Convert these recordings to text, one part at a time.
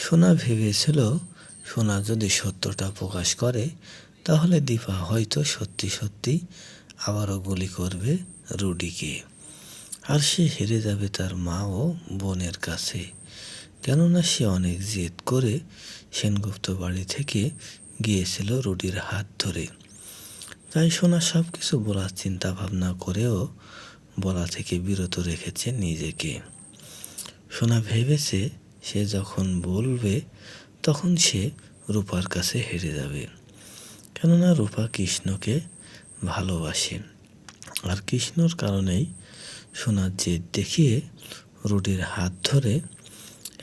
সোনা ভেবেছিল সোনা যদি সত্যটা প্রকাশ করে তাহলে দীপা হয়তো সত্যি সত্যি আবারও গুলি করবে রুডিকে, আর সে হেরে যাবে তার মা ও বোনের কাছে। কেননা সে অনেক জেদ করে সেনগুপ্ত বাড়ি থেকে গিয়েছিল রুডির হাত ধরে। তাই সোনা সব কিছু বলার চিন্তা ভাবনা করেও বলা থেকে বিরত রেখেছে নিজেকে। সোনা ভেবেছে সে যখন বলবে তখন সে রূপার কাছে হেরে যাবে, কেননা রূপা কৃষ্ণকে ভালোবাসে। আর কৃষ্ণর কারণেই সোনার জেদ দেখিয়ে রুডির হাত ধরে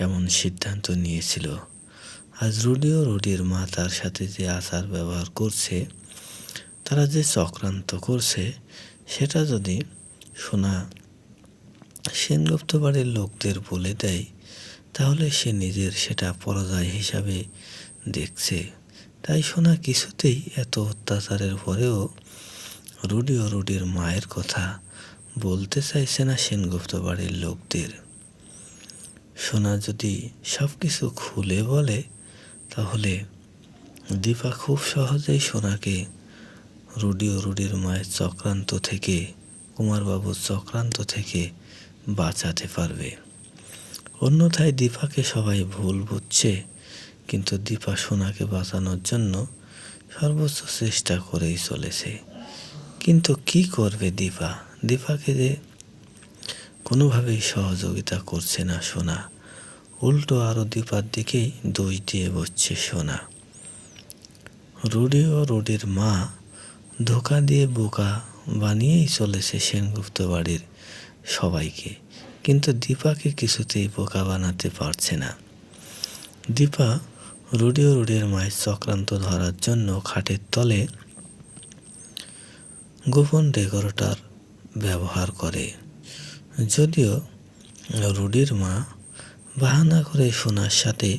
এমন সিদ্ধান্ত নিয়েছিল। আজ রুডি ও রুডির মা তার সাথে যে আচার ব্যবহার করছে, তারা যে চক্রান্ত করছে, সেটা যদি সোনা সেনগুপ্ত বাড়ির লোকদের বলে দেয় তাহলে সে নিজের সেটা পরাজয় হিসাবে দেখছে। তাই সোনা কিছুতেই এত অত্যাচারের পরেও রুডি ও রুডির মায়ের কথা বলতে চাইছে না সেনগুপ্ত বাড়ির লোকদের। সোনা যদি সব কিছু খুলে বলে তাহলে দীপা খুব সহজেই সোনাকে রুডি ও রুডির মায়ের চক্রান্ত থেকে, কুমারবাবুর চক্রান্ত থেকে বাঁচাতে পারবে। অন্যথায় দীপাকে সবাই ভুল বুঝছে, কিন্তু দীপা সোনাকে বাঁচানোর জন্য সর্বোচ্চ চেষ্টা করেই চলেছে। কিন্তু কি করবে দীপা? দীপাকে যে কোনোভাবেই সহযোগিতা করছে না সোনা, উল্টো আরও দীপার দিকেই দোষ দিয়ে বসছে সোনা। রুডি ও রুডির মা ধোঁকা দিয়ে বোকা বানিয়েই চলেছে সেনগুপ্ত বাড়ির সবাইকে, কিন্তু দীপাকে কিছুতেই বোকা বানাতে পারছে না। দীপা রুডি ও রুডির মায়ের চক্রান্ত ধরার জন্য খাটের তলে গোপন রেকর্ডার ব্যবহার করে। যদিও রুডির মা বাহানা করে সোনার সাথে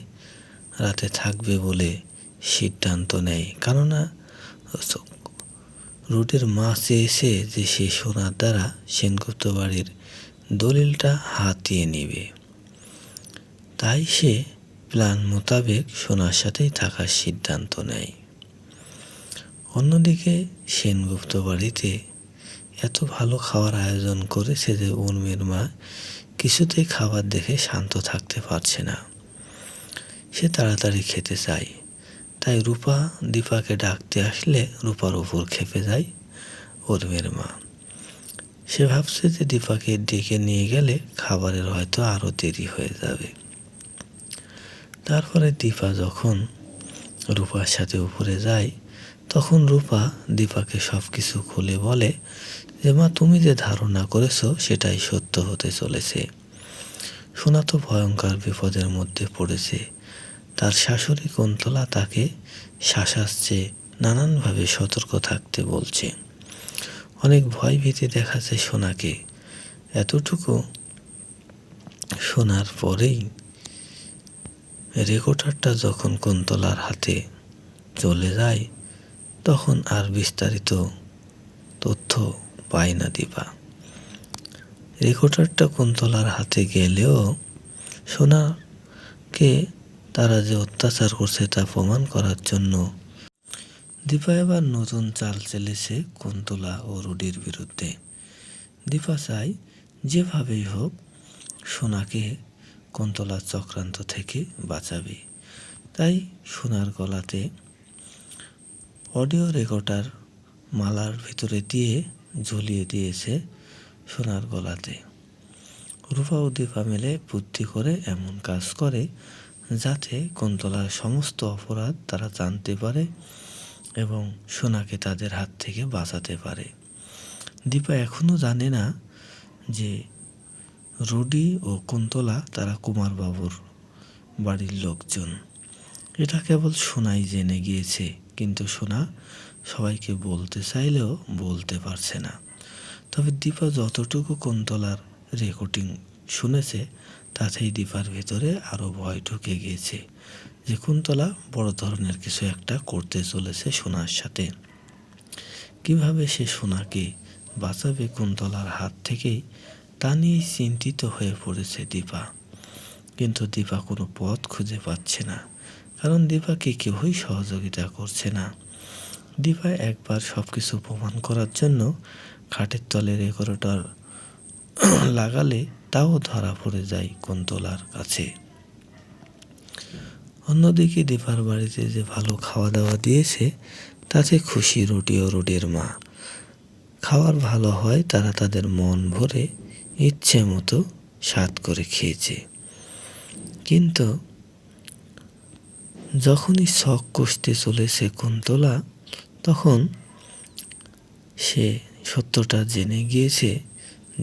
রাতে থাকবে বলে সিদ্ধান্ত নেয়, কেননা রুডির মা চেয়েছে যে সে সোনার দ্বারা সেনগুপ্ত বাড়ির দলিলটা হাতিয়ে নেবে। তাই সে প্ল্যান মোতাবেক সোনার সাথেই থাকার সিদ্ধান্ত নেয়। অন্যদিকে সেনগুপ্ত বাড়িতে এত ভালো খাওয়ার আয়োজন করেছে যে উর্মির মা কিছুতেই খাবার দেখে শান্ত থাকতে পারছে না। সে তাড়াতাড়ি খেতে চায়। তাই রূপা দীপাকে ডাকতে আসলে রূপার উপর খেপে যায় উর্মির মা। সে ভাবছে যে দীপাকে ডেকে নিয়ে গেলে খাবারের হয়তো আরও দেরি হয়ে যাবে। তারপরে দীপা যখন রূপার সাথে উপরে যায় তখন রূপা দীপাকে সব কিছু খুলে বলে যে মা, তুমি যে ধারণা করেছো সেটাই সত্য হতে চলেছে। সোনা তো ভয়ঙ্কর বিপদের মধ্যে পড়েছে। তার শাশুড়ি কুন্তলা তাকে শাসাচ্ছে, নানানভাবে সতর্ক থাকতে বলছে, অনেক ভয় ভীতি দেখাচ্ছে সোনাকে। এতটুকু শোনার পরেই রেকর্ডারটা যখন কুন্তলার হাতে চলে যায় তখন আর বিস্তারিত তথ্য পায় না দীপা। রেকর্ডারটা কুন্তলার হাতে গেলেও সোনাকে তারা যে অত্যাচার করছে তা প্রমাণ করার জন্য দীপা এবার নতুন চাল চেলেছে কুন্তলা ও রুডির বিরুদ্ধে। দীপা চায় যেভাবেই হোক সোনাকে কুন্তলার চক্রান্ত থেকে বাঁচাবে। তাই সোনার গলাতে অডিও রেকর্ডার মালার ভিতরে দিয়ে ঝুলিয়ে দিয়েছে সোনার গলাতে। রূপা ও দীপা মিলে বুদ্ধি করে এমন কাজ করে যাতে কুন্তলার সমস্ত অপরাধ তারা জানতে পারে এবং সোনাকে তাদের হাত থেকে বাঁচাতে পারে। দীপা এখনও জানে না যে রুডি ও কুন্তলা তারা কুমারবাবুর বাড়ির লোকজন। এটা কেবল সোনাই জেনে গিয়েছে, কিন্তু সোনা সবাইকে বলতে চাইলেও বলতে পারছে না। তবে দীপা যতটুকু কুন্তলার রেকর্ডিং শুনেছে তাতেই দীপার ভেতরে আরও ভয় ঢুকে গিয়েছে যে কুন্তলা বড় ধরনের কিছু একটা করতে চলেছে সোনার সাথে। কিভাবে সে সোনাকে বাঁচাবে কুন্তলার হাত থেকেই তা নিয়েই চিন্তিত হয়ে পড়েছে দীপা। কিন্তু দীপা কোনো পথ খুঁজে পাচ্ছে না, কারণ দীপাকে কেউই সহযোগিতা করছে না। দীপা একবার সব কিছু প্রমাণ করার জন্য খাটের তলে রেকর্ডার লাগালে তাও ধরা পড়ে যায় কুন্তলার কাছে। অন্যদিকে দীপার বাড়িতে যে ভালো খাওয়া দাওয়া দিয়েছে তাতে খুশি রুটি ও রুটির মা। খাবার ভালো হয়, তারা তাদের মন ভরে ইচ্ছে মতো স্বাদ করে খেয়েছে। কিন্তু যখনই শখ কষতে চলেছে কুন্তলা, তখন সে সত্যটা জেনে গিয়েছে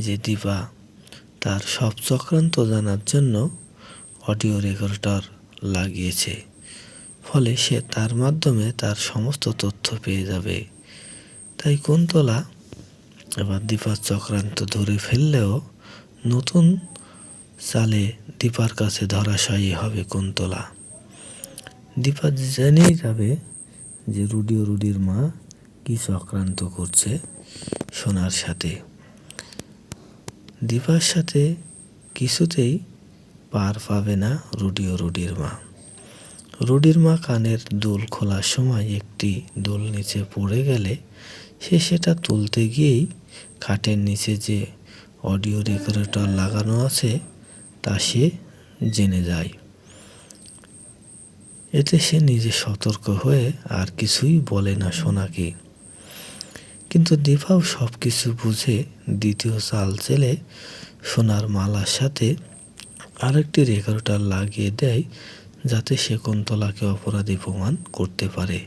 যে দীপা তার সব চক্রান্ত জানার জন্য অডিও রেকর্ডার লাগিয়েছে। ফলে সে তার মাধ্যমে তার সমস্ত তথ্য পেয়ে যাবে। তাই কুন্তলা এবার দীপার চক্রান্ত ধরে ফেললেও নতুন চালে দীপার কাছে ধরাশায়ী হবে কুন্তলা। দীপা জেনেই যাবে যে রুডি ও রুডির মা কি চক্রান্ত করছে সোনার সাথে। দীপার সাথে কিছুতেই পার পাবে না রুডি ও রুডির মা। রুডির মা কানের দুল খোলার সময় একটি দুল নিচে পড়ে গেলে সে সেটা তুলতে গিয়েই খাটের নিচে যে অডিও রেকর্ডার লাগানো আছে তা সে জেনে যায়। এতে সে নিজে সতর্ক হয়ে আর কিছুই বলে না সোনাকে। কিন্তু দীপাও সব কিছু বুঝে দ্বিতীয় চাল চেলে সোনার মালার সাথে আরেকটি রেকর্ডার লাগিয়ে দেয়, যাতে সে কুন্তলাকে অপরাধী প্রমাণ করতে পারে।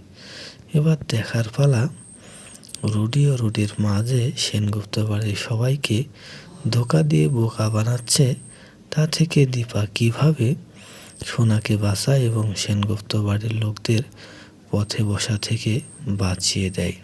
এবার দেখার পালা রুডি ও রুডির মা যে সেনগুপ্ত বাড়ির সবাইকে ধোঁকা দিয়ে বোকা বানাচ্ছে, তা থেকে দীপা কিভাবে সোনাকে বাঁচায় এবং সেনগুপ্ত বাড়ির লোকদের পথে বসা থেকে বাঁচিয়ে দেয়।